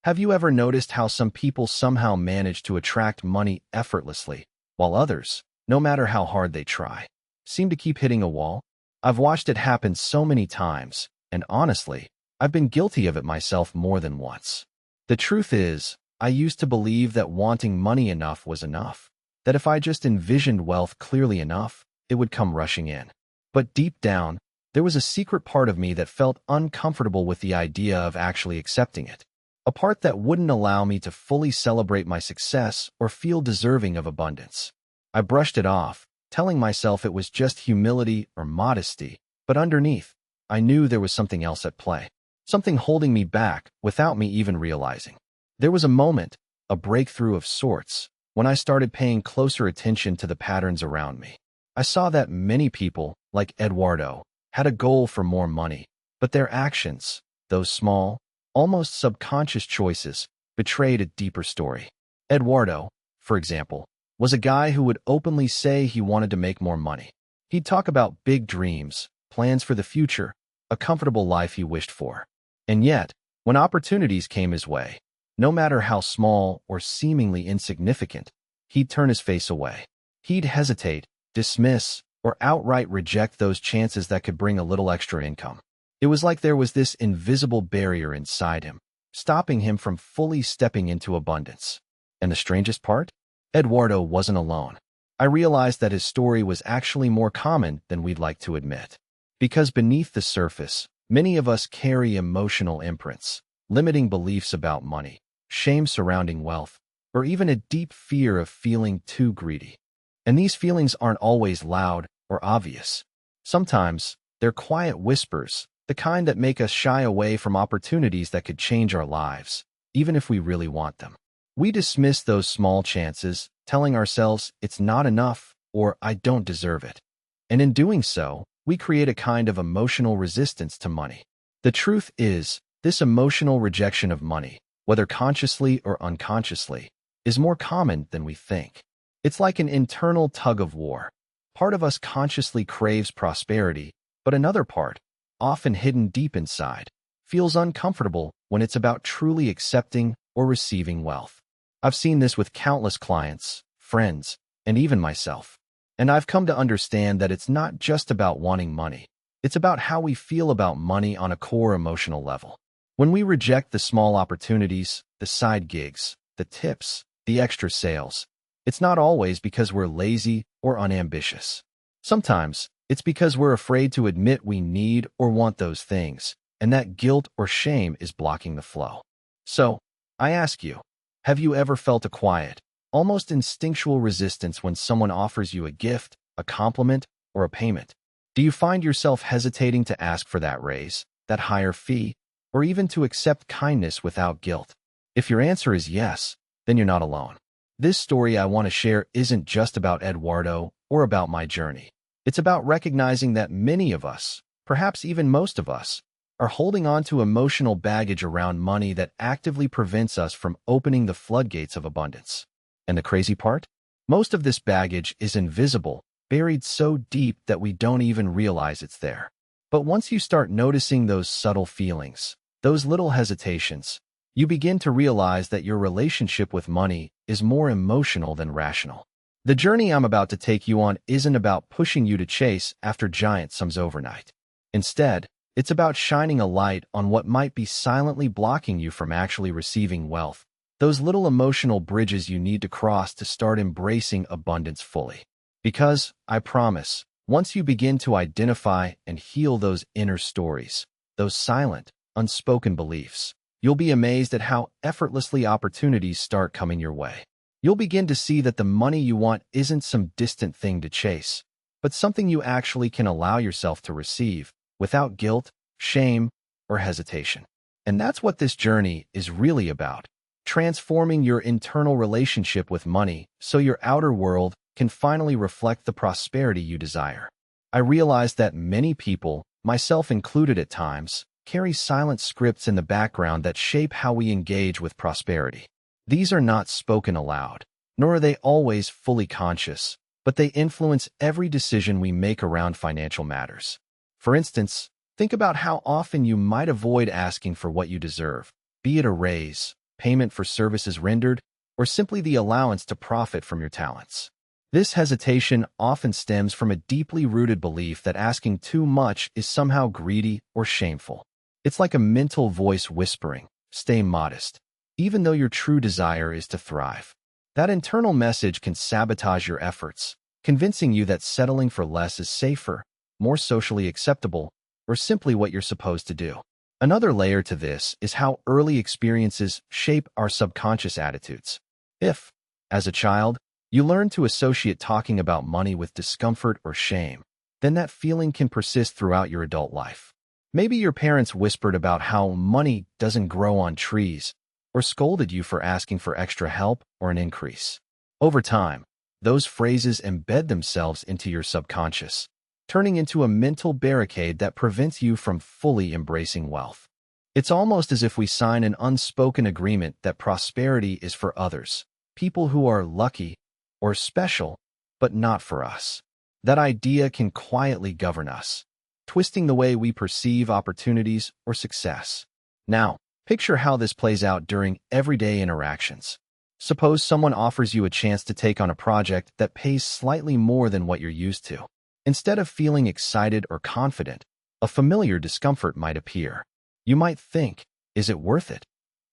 Have you ever noticed how some people somehow manage to attract money effortlessly, while others, no matter how hard they try, seem to keep hitting a wall? I've watched it happen so many times, and honestly, I've been guilty of it myself more than once. The truth is, I used to believe that wanting money enough was enough, that if I just envisioned wealth clearly enough, it would come rushing in. But deep down, there was a secret part of me that felt uncomfortable with the idea of actually accepting it. A part that wouldn't allow me to fully celebrate my success or feel deserving of abundance. I brushed it off, telling myself it was just humility or modesty, but underneath, I knew there was something else at play, something holding me back without me even realizing. There was a moment, a breakthrough of sorts, when I started paying closer attention to the patterns around me. I saw that many people, like Eduardo, had a goal for more money, but their actions, those small, almost subconscious choices, betrayed a deeper story. Eduardo, for example, was a guy who would openly say he wanted to make more money. He'd talk about big dreams, plans for the future, a comfortable life he wished for. And yet, when opportunities came his way, no matter how small or seemingly insignificant, he'd turn his face away. He'd hesitate, dismiss, or outright reject those chances that could bring a little extra income. It was like there was this invisible barrier inside him, stopping him from fully stepping into abundance. And the strangest part? Eduardo wasn't alone. I realized that his story was actually more common than we'd like to admit. Because beneath the surface, many of us carry emotional imprints, limiting beliefs about money, shame surrounding wealth, or even a deep fear of feeling too greedy. And these feelings aren't always loud or obvious. Sometimes, they're quiet whispers, the kind that make us shy away from opportunities that could change our lives, even if we really want them. We dismiss those small chances, telling ourselves it's not enough or I don't deserve it. And in doing so, we create a kind of emotional resistance to money. The truth is, this emotional rejection of money, whether consciously or unconsciously, is more common than we think. It's like an internal tug of war. Part of us consciously craves prosperity, but another part, often hidden deep inside, feels uncomfortable when it's about truly accepting or receiving wealth. I've seen this with countless clients, friends, and even myself. And I've come to understand that it's not just about wanting money. It's about how we feel about money on a core emotional level. When we reject the small opportunities, the side gigs, the tips, the extra sales, it's not always because we're lazy or unambitious. Sometimes, it's because we're afraid to admit we need or want those things, and that guilt or shame is blocking the flow. So, I ask you, have you ever felt a quiet, almost instinctual resistance when someone offers you a gift, a compliment, or a payment? Do you find yourself hesitating to ask for that raise, that higher fee, or even to accept kindness without guilt? If your answer is yes, then you're not alone. This story I want to share isn't just about Eduardo or about my journey. It's about recognizing that many of us, perhaps even most of us, are holding on to emotional baggage around money that actively prevents us from opening the floodgates of abundance. And the crazy part? Most of this baggage is invisible, buried so deep that we don't even realize it's there. But once you start noticing those subtle feelings, those little hesitations, you begin to realize that your relationship with money is more emotional than rational. The journey I'm about to take you on isn't about pushing you to chase after giant sums overnight. Instead, it's about shining a light on what might be silently blocking you from actually receiving wealth, those little emotional bridges you need to cross to start embracing abundance fully. Because, I promise, once you begin to identify and heal those inner stories, those silent, unspoken beliefs, you'll be amazed at how effortlessly opportunities start coming your way. You'll begin to see that the money you want isn't some distant thing to chase, but something you actually can allow yourself to receive without guilt, shame, or hesitation. And that's what this journey is really about, transforming your internal relationship with money so your outer world can finally reflect the prosperity you desire. I realize that many people, myself included at times, carry silent scripts in the background that shape how we engage with prosperity. These are not spoken aloud, nor are they always fully conscious, but they influence every decision we make around financial matters. For instance, think about how often you might avoid asking for what you deserve, be it a raise, payment for services rendered, or simply the allowance to profit from your talents. This hesitation often stems from a deeply rooted belief that asking too much is somehow greedy or shameful. It's like a mental voice whispering, "Stay modest," even though your true desire is to thrive. That internal message can sabotage your efforts, convincing you that settling for less is safer, more socially acceptable, or simply what you're supposed to do. Another layer to this is how early experiences shape our subconscious attitudes. If, as a child, you learn to associate talking about money with discomfort or shame, then that feeling can persist throughout your adult life. Maybe your parents whispered about how money doesn't grow on trees, or scolded you for asking for extra help or an increase. Over time, those phrases embed themselves into your subconscious, turning into a mental barricade that prevents you from fully embracing wealth. It's almost as if we sign an unspoken agreement that prosperity is for others, people who are lucky or special, but not for us. That idea can quietly govern us, twisting the way we perceive opportunities or success. Now, picture how this plays out during everyday interactions. Suppose someone offers you a chance to take on a project that pays slightly more than what you're used to. Instead of feeling excited or confident, a familiar discomfort might appear. You might think, "Is it worth it?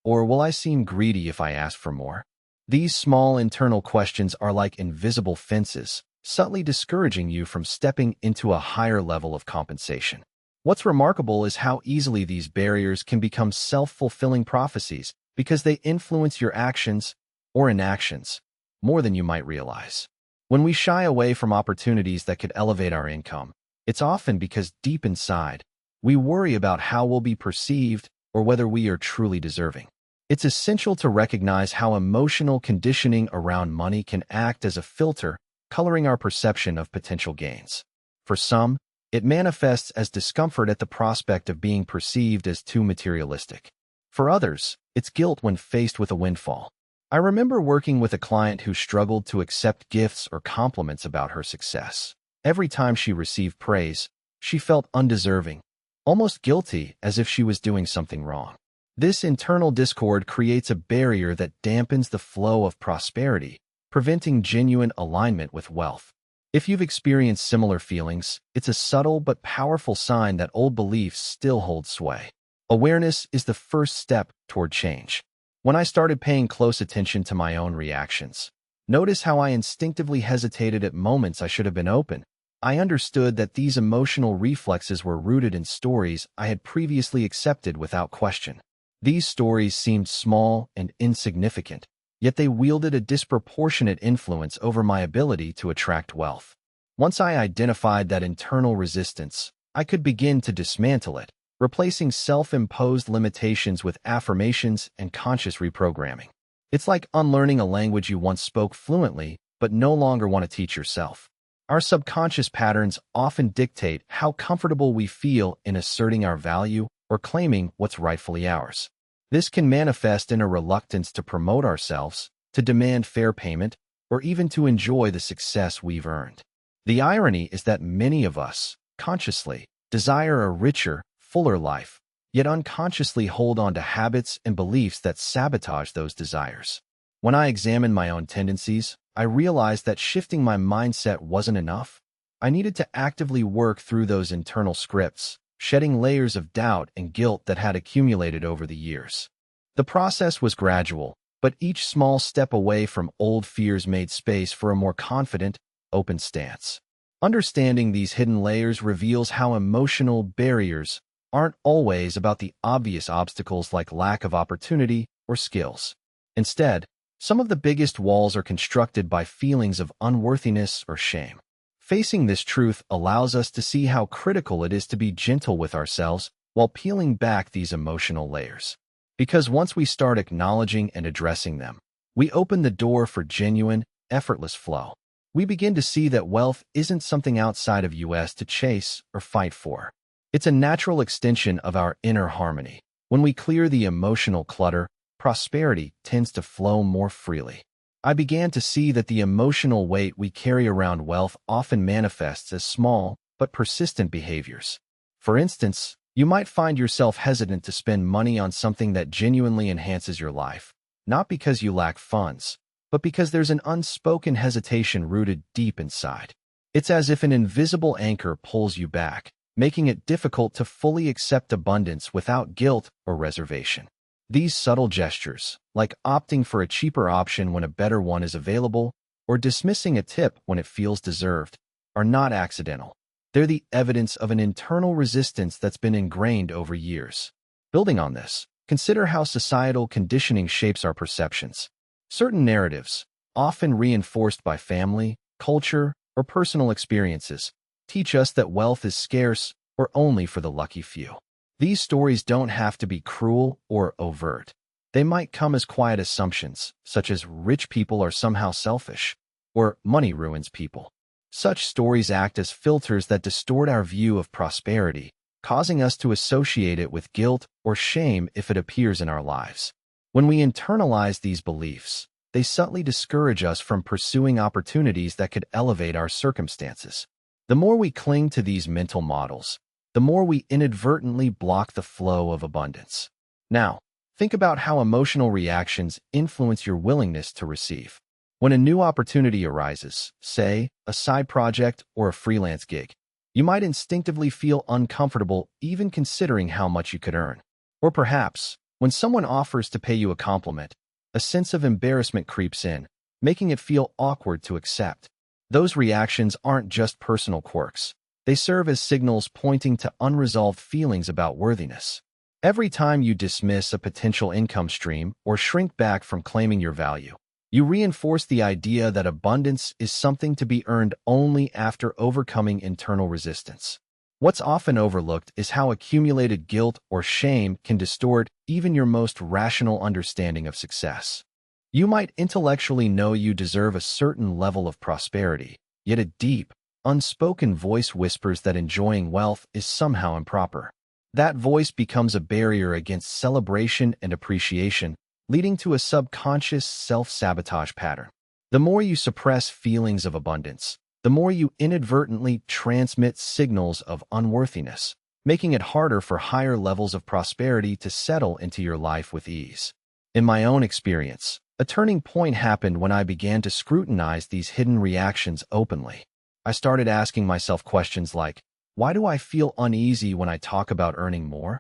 Or will I seem greedy if I ask for more?" These small internal questions are like invisible fences, subtly discouraging you from stepping into a higher level of compensation. What's remarkable is how easily these barriers can become self-fulfilling prophecies because they influence your actions or inactions more than you might realize. When we shy away from opportunities that could elevate our income, it's often because deep inside, we worry about how we'll be perceived or whether we are truly deserving. It's essential to recognize how emotional conditioning around money can act as a filter, coloring our perception of potential gains. For some, it manifests as discomfort at the prospect of being perceived as too materialistic. For others, it's guilt when faced with a windfall. I remember working with a client who struggled to accept gifts or compliments about her success. Every time she received praise, she felt undeserving, almost guilty, as if she was doing something wrong. This internal discord creates a barrier that dampens the flow of prosperity, preventing genuine alignment with wealth. If you've experienced similar feelings, it's a subtle but powerful sign that old beliefs still hold sway. Awareness is the first step toward change. When I started paying close attention to my own reactions, notice how I instinctively hesitated at moments I should have been open. I understood that these emotional reflexes were rooted in stories I had previously accepted without question. These stories seemed small and insignificant, yet they wielded a disproportionate influence over my ability to attract wealth. Once I identified that internal resistance, I could begin to dismantle it, replacing self-imposed limitations with affirmations and conscious reprogramming. It's like unlearning a language you once spoke fluently, but no longer want to teach yourself. Our subconscious patterns often dictate how comfortable we feel in asserting our value or claiming what's rightfully ours. This can manifest in a reluctance to promote ourselves, to demand fair payment, or even to enjoy the success we've earned. The irony is that many of us, consciously, desire a richer, fuller life, yet unconsciously hold on to habits and beliefs that sabotage those desires. When I examined my own tendencies, I realized that shifting my mindset wasn't enough. I needed to actively work through those internal scripts, shedding layers of doubt and guilt that had accumulated over the years. The process was gradual, but each small step away from old fears made space for a more confident, open stance. Understanding these hidden layers reveals how emotional barriers aren't always about the obvious obstacles like lack of opportunity or skills. Instead, some of the biggest walls are constructed by feelings of unworthiness or shame. Facing this truth allows us to see how critical it is to be gentle with ourselves while peeling back these emotional layers. Because once we start acknowledging and addressing them, we open the door for genuine, effortless flow. We begin to see that wealth isn't something outside of us to chase or fight for. It's a natural extension of our inner harmony. When we clear the emotional clutter, prosperity tends to flow more freely. I began to see that the emotional weight we carry around wealth often manifests as small but persistent behaviors. For instance, you might find yourself hesitant to spend money on something that genuinely enhances your life, not because you lack funds, but because there's an unspoken hesitation rooted deep inside. It's as if an invisible anchor pulls you back, making it difficult to fully accept abundance without guilt or reservation. These subtle gestures, like opting for a cheaper option when a better one is available, or dismissing a tip when it feels deserved, are not accidental. They're the evidence of an internal resistance that's been ingrained over years. Building on this, consider how societal conditioning shapes our perceptions. Certain narratives, often reinforced by family, culture, or personal experiences, teach us that wealth is scarce or only for the lucky few. These stories don't have to be cruel or overt. They might come as quiet assumptions, such as rich people are somehow selfish, or money ruins people. Such stories act as filters that distort our view of prosperity, causing us to associate it with guilt or shame if it appears in our lives. When we internalize these beliefs, they subtly discourage us from pursuing opportunities that could elevate our circumstances. The more we cling to these mental models, the more we inadvertently block the flow of abundance. Now, think about how emotional reactions influence your willingness to receive. When a new opportunity arises, say, a side project or a freelance gig, you might instinctively feel uncomfortable even considering how much you could earn. Or perhaps, when someone offers to pay you a compliment, a sense of embarrassment creeps in, making it feel awkward to accept. Those reactions aren't just personal quirks. They serve as signals pointing to unresolved feelings about worthiness. Every time you dismiss a potential income stream or shrink back from claiming your value, you reinforce the idea that abundance is something to be earned only after overcoming internal resistance. What's often overlooked is how accumulated guilt or shame can distort even your most rational understanding of success. You might intellectually know you deserve a certain level of prosperity, yet a deep, unspoken voice whispers that enjoying wealth is somehow improper. That voice becomes a barrier against celebration and appreciation, leading to a subconscious self-sabotage pattern. The more you suppress feelings of abundance, the more you inadvertently transmit signals of unworthiness, making it harder for higher levels of prosperity to settle into your life with ease. In my own experience, a turning point happened when I began to scrutinize these hidden reactions openly. I started asking myself questions like, why do I feel uneasy when I talk about earning more?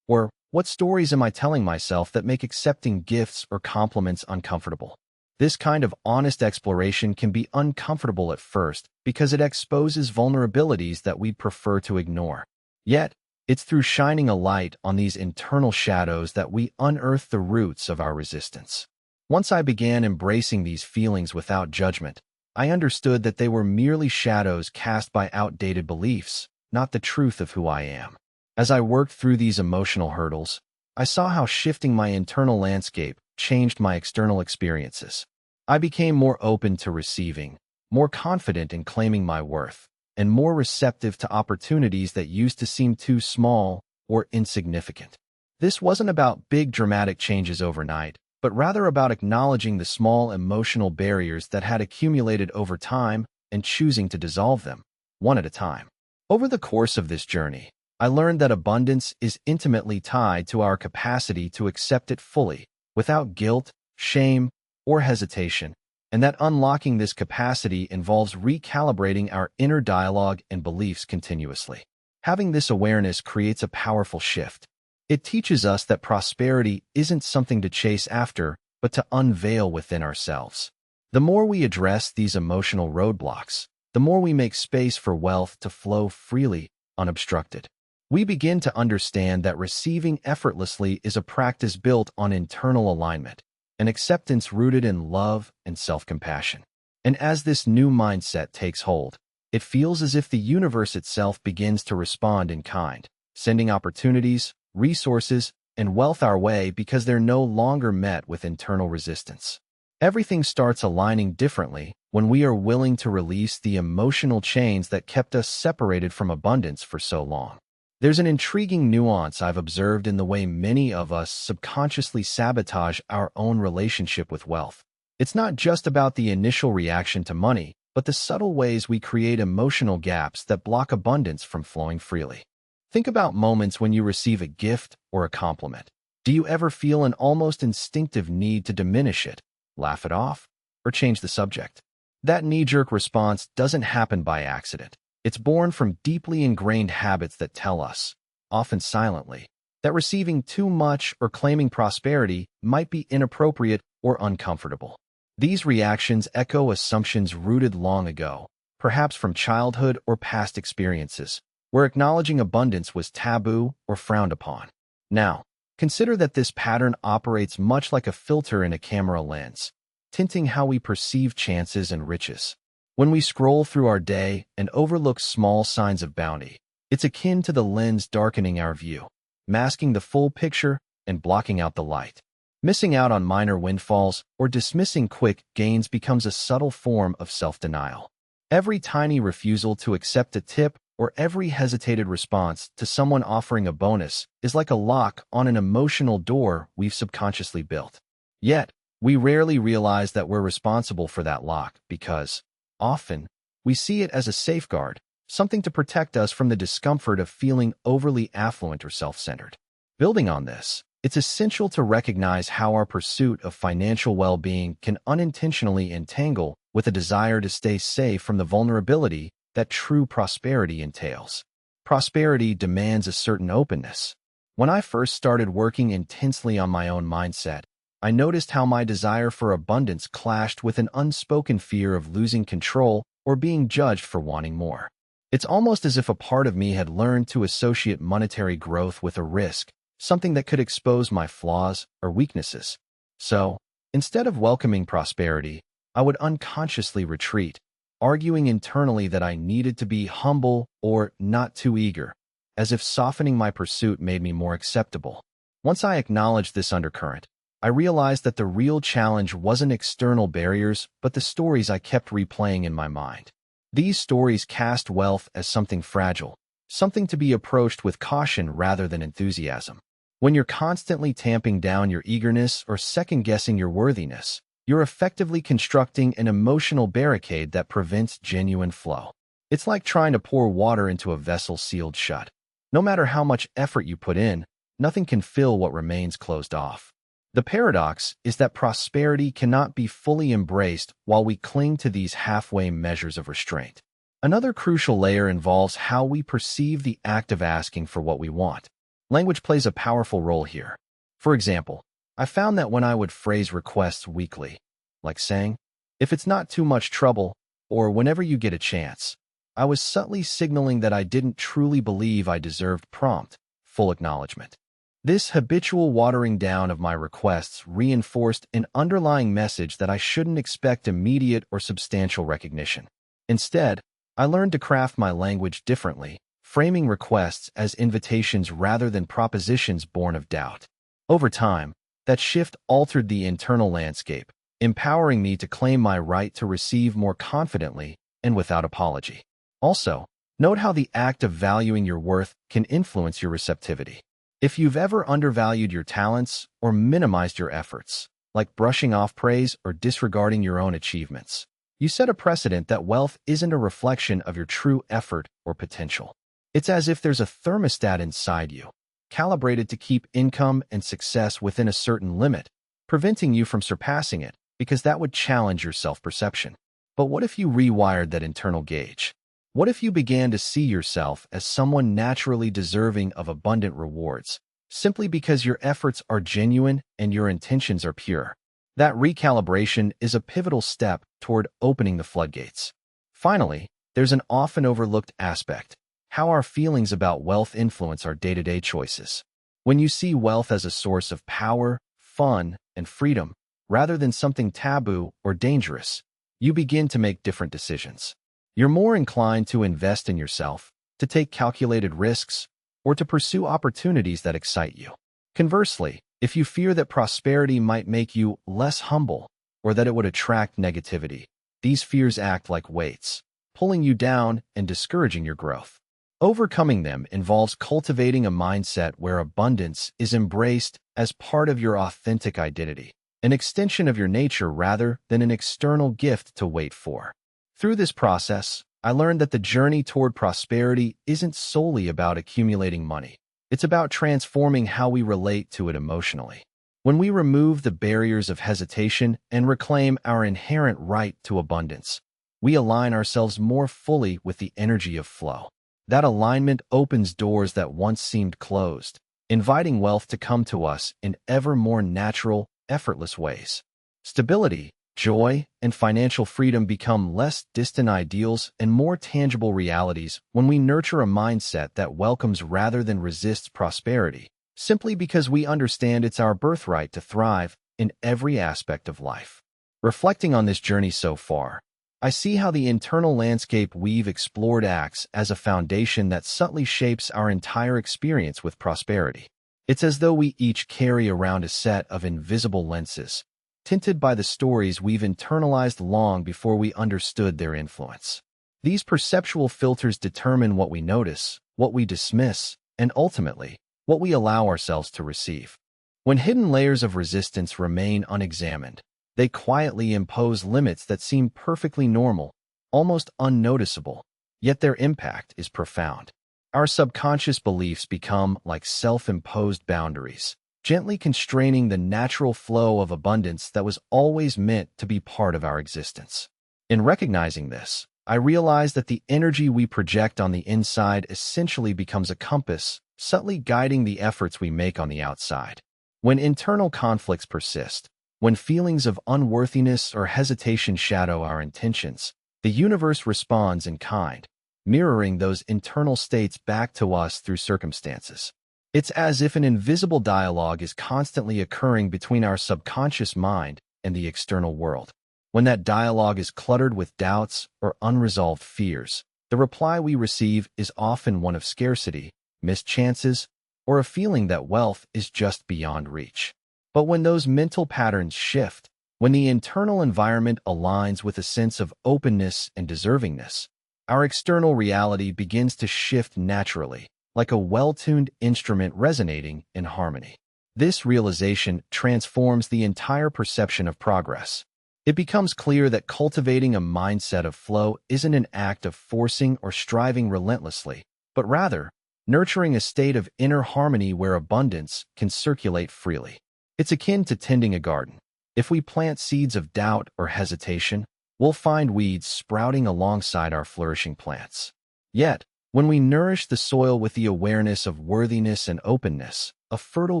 Or, what stories am I telling myself that make accepting gifts or compliments uncomfortable? This kind of honest exploration can be uncomfortable at first because it exposes vulnerabilities that we'd prefer to ignore. Yet, it's through shining a light on these internal shadows that we unearth the roots of our resistance. Once I began embracing these feelings without judgment, I understood that they were merely shadows cast by outdated beliefs, not the truth of who I am. As I worked through these emotional hurdles, I saw how shifting my internal landscape changed my external experiences. I became more open to receiving, more confident in claiming my worth, and more receptive to opportunities that used to seem too small or insignificant. This wasn't about big dramatic changes overnight, but rather about acknowledging the small emotional barriers that had accumulated over time and choosing to dissolve them, one at a time. Over the course of this journey, I learned that abundance is intimately tied to our capacity to accept it fully, without guilt, shame, or hesitation, and that unlocking this capacity involves recalibrating our inner dialogue and beliefs continuously. Having this awareness creates a powerful shift. It teaches us that prosperity isn't something to chase after, but to unveil within ourselves. The more we address these emotional roadblocks, the more we make space for wealth to flow freely, unobstructed. We begin to understand that receiving effortlessly is a practice built on internal alignment, an acceptance rooted in love and self-compassion. And as this new mindset takes hold, it feels as if the universe itself begins to respond in kind, sending opportunities, resources, and wealth our way because they're no longer met with internal resistance. Everything starts aligning differently when we are willing to release the emotional chains that kept us separated from abundance for so long. There's an intriguing nuance I've observed in the way many of us subconsciously sabotage our own relationship with wealth. It's not just about the initial reaction to money, but the subtle ways we create emotional gaps that block abundance from flowing freely. Think about moments when you receive a gift or a compliment. Do you ever feel an almost instinctive need to diminish it, laugh it off, or change the subject? That knee-jerk response doesn't happen by accident. It's born from deeply ingrained habits that tell us, often silently, that receiving too much or claiming prosperity might be inappropriate or uncomfortable. These reactions echo assumptions rooted long ago, perhaps from childhood or past experiences, where acknowledging abundance was taboo or frowned upon. Now, consider that this pattern operates much like a filter in a camera lens, tinting how we perceive chances and riches. When we scroll through our day and overlook small signs of bounty, it's akin to the lens darkening our view, masking the full picture and blocking out the light. Missing out on minor windfalls or dismissing quick gains becomes a subtle form of self-denial. Every tiny refusal to accept a tip or every hesitated response to someone offering a bonus is like a lock on an emotional door we've subconsciously built. Yet, we rarely realize that we're responsible for that lock because, often, we see it as a safeguard, something to protect us from the discomfort of feeling overly affluent or self-centered. Building on this, it's essential to recognize how our pursuit of financial well-being can unintentionally entangle with a desire to stay safe from the vulnerability that true prosperity entails. Prosperity demands a certain openness. When I first started working intensely on my own mindset, I noticed how my desire for abundance clashed with an unspoken fear of losing control or being judged for wanting more. It's almost as if a part of me had learned to associate monetary growth with a risk, something that could expose my flaws or weaknesses. So, instead of welcoming prosperity, I would unconsciously retreat, arguing internally that I needed to be humble or not too eager, as if softening my pursuit made me more acceptable. Once I acknowledged this undercurrent, I realized that the real challenge wasn't external barriers, but the stories I kept replaying in my mind. These stories cast wealth as something fragile, something to be approached with caution rather than enthusiasm. When you're constantly tamping down your eagerness or second-guessing your worthiness, you're effectively constructing an emotional barricade that prevents genuine flow. It's like trying to pour water into a vessel sealed shut. No matter how much effort you put in, nothing can fill what remains closed off. The paradox is that prosperity cannot be fully embraced while we cling to these halfway measures of restraint. Another crucial layer involves how we perceive the act of asking for what we want. Language plays a powerful role here. For example, I found that when I would phrase requests weakly, like saying, "If it's not too much trouble," or "whenever you get a chance," I was subtly signaling that I didn't truly believe I deserved prompt, full acknowledgement. This habitual watering down of my requests reinforced an underlying message that I shouldn't expect immediate or substantial recognition. Instead, I learned to craft my language differently, framing requests as invitations rather than propositions born of doubt. Over time, that shift altered the internal landscape, empowering me to claim my right to receive more confidently and without apology. Also, note how the act of valuing your worth can influence your receptivity. If you've ever undervalued your talents or minimized your efforts, like brushing off praise or disregarding your own achievements, you set a precedent that wealth isn't a reflection of your true effort or potential. It's as if there's a thermostat inside you, calibrated to keep income and success within a certain limit, preventing you from surpassing it because that would challenge your self-perception. But what if you rewired that internal gauge? What if you began to see yourself as someone naturally deserving of abundant rewards, simply because your efforts are genuine and your intentions are pure? That recalibration is a pivotal step toward opening the floodgates. Finally, there's an often overlooked aspect: how our feelings about wealth influence our day-to-day choices. When you see wealth as a source of power, fun, and freedom, rather than something taboo or dangerous, you begin to make different decisions. You're more inclined to invest in yourself, to take calculated risks, or to pursue opportunities that excite you. Conversely, if you fear that prosperity might make you less humble or that it would attract negativity, these fears act like weights, pulling you down and discouraging your growth. Overcoming them involves cultivating a mindset where abundance is embraced as part of your authentic identity, an extension of your nature rather than an external gift to wait for. Through this process, I learned that the journey toward prosperity isn't solely about accumulating money. It's about transforming how we relate to it emotionally. When we remove the barriers of hesitation and reclaim our inherent right to abundance, we align ourselves more fully with the energy of flow. That alignment opens doors that once seemed closed, inviting wealth to come to us in ever more natural, effortless ways. Stability, joy, and financial freedom become less distant ideals and more tangible realities when we nurture a mindset that welcomes rather than resists prosperity, simply because we understand it's our birthright to thrive in every aspect of life. Reflecting on this journey so far, I see how the internal landscape we've explored acts as a foundation that subtly shapes our entire experience with prosperity. It's as though we each carry around a set of invisible lenses, tinted by the stories we've internalized long before we understood their influence. These perceptual filters determine what we notice, what we dismiss, and ultimately, what we allow ourselves to receive. When hidden layers of resistance remain unexamined, they quietly impose limits that seem perfectly normal, almost unnoticeable, yet their impact is profound. Our subconscious beliefs become like self-imposed boundaries, gently constraining the natural flow of abundance that was always meant to be part of our existence. In recognizing this, I realize that the energy we project on the inside essentially becomes a compass, subtly guiding the efforts we make on the outside. When internal conflicts persist, when feelings of unworthiness or hesitation shadow our intentions, the universe responds in kind, mirroring those internal states back to us through circumstances. It's as if an invisible dialogue is constantly occurring between our subconscious mind and the external world. When that dialogue is cluttered with doubts or unresolved fears, the reply we receive is often one of scarcity, missed chances, or a feeling that wealth is just beyond reach. But when those mental patterns shift, when the internal environment aligns with a sense of openness and deservingness, our external reality begins to shift naturally, like a well-tuned instrument resonating in harmony. This realization transforms the entire perception of progress. It becomes clear that cultivating a mindset of flow isn't an act of forcing or striving relentlessly, but rather, nurturing a state of inner harmony where abundance can circulate freely. It's akin to tending a garden. If we plant seeds of doubt or hesitation, we'll find weeds sprouting alongside our flourishing plants. Yet, when we nourish the soil with the awareness of worthiness and openness, a fertile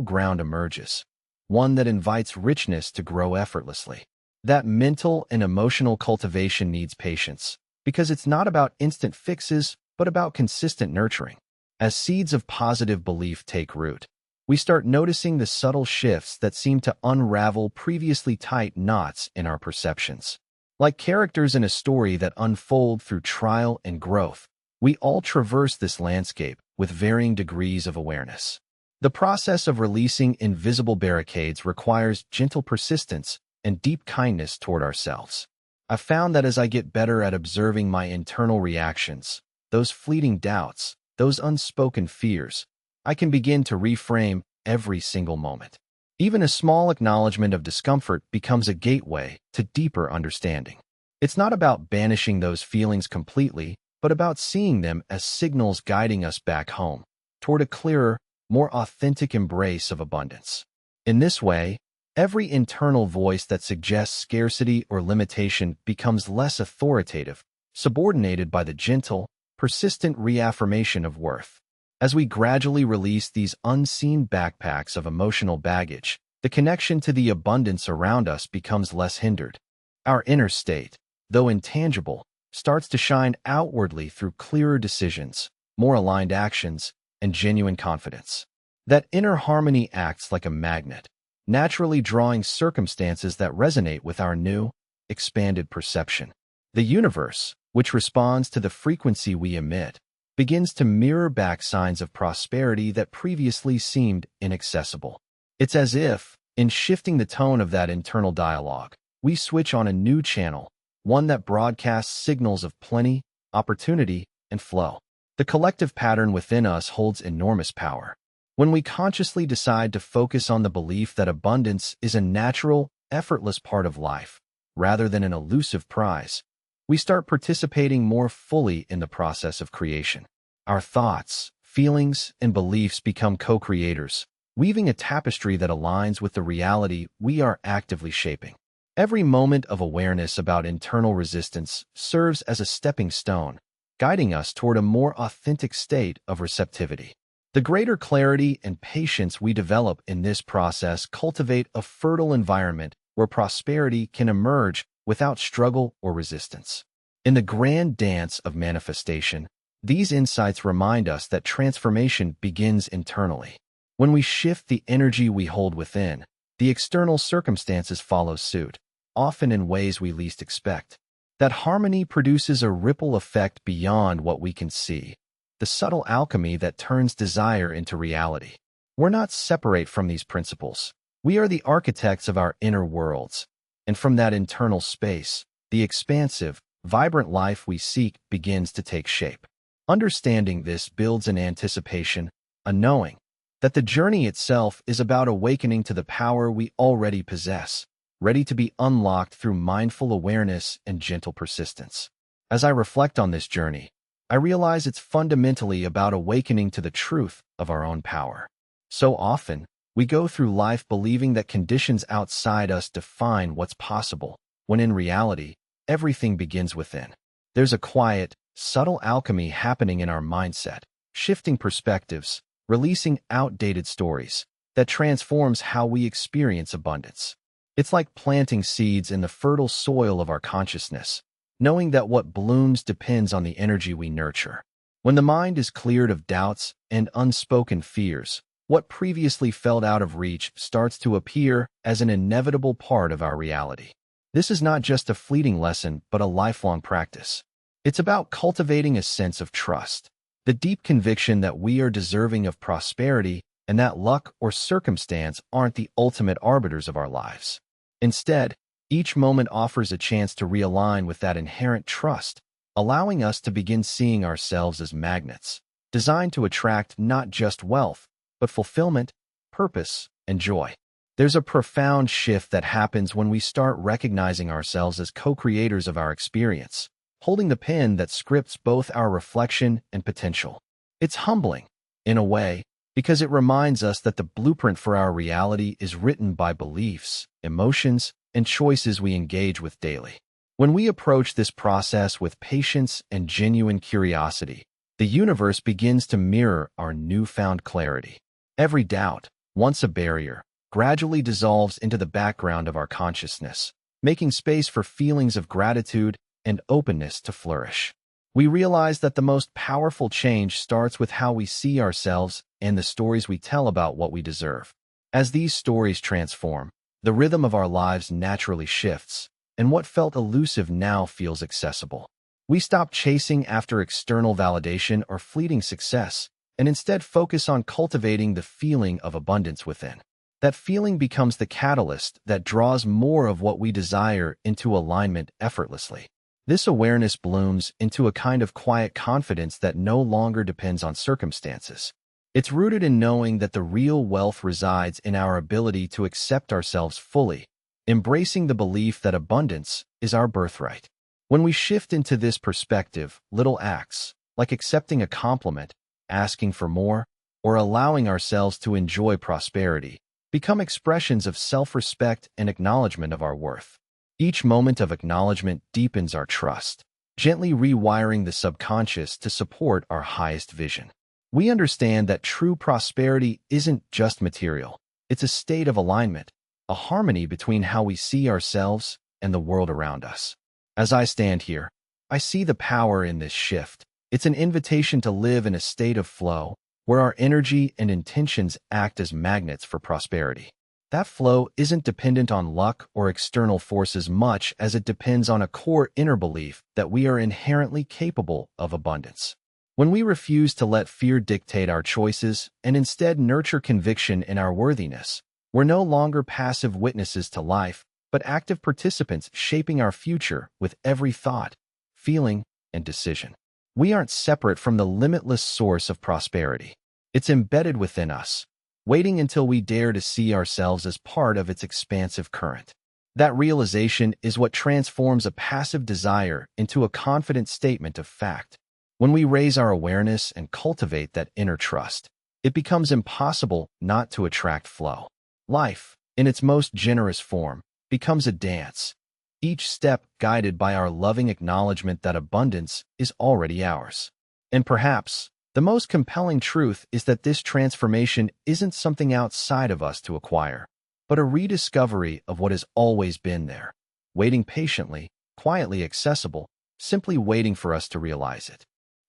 ground emerges, one that invites richness to grow effortlessly. That mental and emotional cultivation needs patience, because it's not about instant fixes, but about consistent nurturing. As seeds of positive belief take root, we start noticing the subtle shifts that seem to unravel previously tight knots in our perceptions. Like characters in a story that unfold through trial and growth, we all traverse this landscape with varying degrees of awareness. The process of releasing invisible barricades requires gentle persistence and deep kindness toward ourselves. I've found that as I get better at observing my internal reactions, those fleeting doubts, those unspoken fears, I can begin to reframe every single moment. Even a small acknowledgement of discomfort becomes a gateway to deeper understanding. It's not about banishing those feelings completely, but about seeing them as signals guiding us back home, toward a clearer, more authentic embrace of abundance. In this way, every internal voice that suggests scarcity or limitation becomes less authoritative, subordinated by the gentle, persistent reaffirmation of worth. As we gradually release these unseen backpacks of emotional baggage, the connection to the abundance around us becomes less hindered. Our inner state, though intangible, starts to shine outwardly through clearer decisions, more aligned actions, and genuine confidence. That inner harmony acts like a magnet, naturally drawing circumstances that resonate with our new, expanded perception. The universe, which responds to the frequency we emit, begins to mirror back signs of prosperity that previously seemed inaccessible. It's as if, in shifting the tone of that internal dialogue, we switch on a new channel, one that broadcasts signals of plenty, opportunity, and flow. The collective pattern within us holds enormous power. When we consciously decide to focus on the belief that abundance is a natural, effortless part of life, rather than an elusive prize, we start participating more fully in the process of creation. Our thoughts, feelings, and beliefs become co-creators, weaving a tapestry that aligns with the reality we are actively shaping. Every moment of awareness about internal resistance serves as a stepping stone, guiding us toward a more authentic state of receptivity. The greater clarity and patience we develop in this process cultivate a fertile environment where prosperity can emerge without struggle or resistance. In the grand dance of manifestation, these insights remind us that transformation begins internally. When we shift the energy we hold within, the external circumstances follow suit, often in ways we least expect. That harmony produces a ripple effect beyond what we can see, the subtle alchemy that turns desire into reality. We're not separate from these principles. We are the architects of our inner worlds, and from that internal space, the expansive, vibrant life we seek begins to take shape. Understanding this builds an anticipation, a knowing, that the journey itself is about awakening to the power we already possess, ready to be unlocked through mindful awareness and gentle persistence. As I reflect on this journey, I realize it's fundamentally about awakening to the truth of our own power. So often, we go through life believing that conditions outside us define what's possible, when in reality, everything begins within. There's a quiet, subtle alchemy happening in our mindset, shifting perspectives, releasing outdated stories, that transforms how we experience abundance. It's like planting seeds in the fertile soil of our consciousness, knowing that what blooms depends on the energy we nurture. When the mind is cleared of doubts and unspoken fears, what previously felt out of reach starts to appear as an inevitable part of our reality. This is not just a fleeting lesson, but a lifelong practice. It's about cultivating a sense of trust, the deep conviction that we are deserving of prosperity and that luck or circumstance aren't the ultimate arbiters of our lives. Instead, each moment offers a chance to realign with that inherent trust, allowing us to begin seeing ourselves as magnets, designed to attract not just wealth, but fulfillment, purpose, and joy. There's a profound shift that happens when we start recognizing ourselves as co-creators of our experience, holding the pen that scripts both our reflection and potential. It's humbling, in a way, because it reminds us that the blueprint for our reality is written by beliefs, emotions, and choices we engage with daily. When we approach this process with patience and genuine curiosity, the universe begins to mirror our newfound clarity. Every doubt, once a barrier, gradually dissolves into the background of our consciousness, making space for feelings of gratitude and openness to flourish. We realize that the most powerful change starts with how we see ourselves and the stories we tell about what we deserve. As these stories transform, the rhythm of our lives naturally shifts, and what felt elusive now feels accessible. We stop chasing after external validation or fleeting success, and instead focus on cultivating the feeling of abundance within. That feeling becomes the catalyst that draws more of what we desire into alignment effortlessly. This awareness blooms into a kind of quiet confidence that no longer depends on circumstances. It's rooted in knowing that the real wealth resides in our ability to accept ourselves fully, embracing the belief that abundance is our birthright. When we shift into this perspective, little acts, like accepting a compliment, asking for more, or allowing ourselves to enjoy prosperity, become expressions of self-respect and acknowledgement of our worth. Each moment of acknowledgement deepens our trust, gently rewiring the subconscious to support our highest vision. We understand that true prosperity isn't just material. It's a state of alignment, a harmony between how we see ourselves and the world around us. As I stand here, I see the power in this shift. It's an invitation to live in a state of flow, where our energy and intentions act as magnets for prosperity. That flow isn't dependent on luck or external forces much as it depends on a core inner belief that we are inherently capable of abundance. When we refuse to let fear dictate our choices and instead nurture conviction in our worthiness, we're no longer passive witnesses to life, but active participants shaping our future with every thought, feeling, and decision. We aren't separate from the limitless source of prosperity. It's embedded within us, waiting until we dare to see ourselves as part of its expansive current. That realization is what transforms a passive desire into a confident statement of fact. When we raise our awareness and cultivate that inner trust, it becomes impossible not to attract flow. Life, in its most generous form, becomes a dance, each step guided by our loving acknowledgement that abundance is already ours. And perhaps, the most compelling truth is that this transformation isn't something outside of us to acquire, but a rediscovery of what has always been there, waiting patiently, quietly accessible, simply waiting for us to realize it.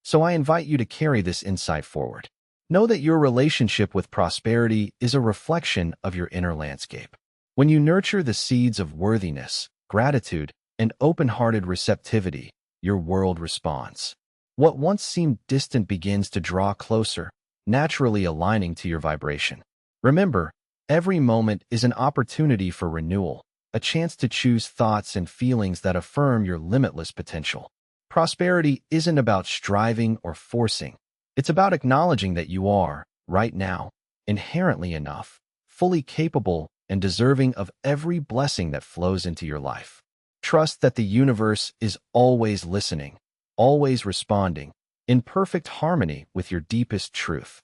So I invite you to carry this insight forward. Know that your relationship with prosperity is a reflection of your inner landscape. When you nurture the seeds of worthiness, gratitude, and open-hearted receptivity, your world responds. What once seemed distant begins to draw closer, naturally aligning to your vibration. Remember, every moment is an opportunity for renewal, a chance to choose thoughts and feelings that affirm your limitless potential. Prosperity isn't about striving or forcing. It's about acknowledging that you are, right now, inherently enough, fully capable, and deserving of every blessing that flows into your life. Trust that the universe is always listening, always responding, in perfect harmony with your deepest truth.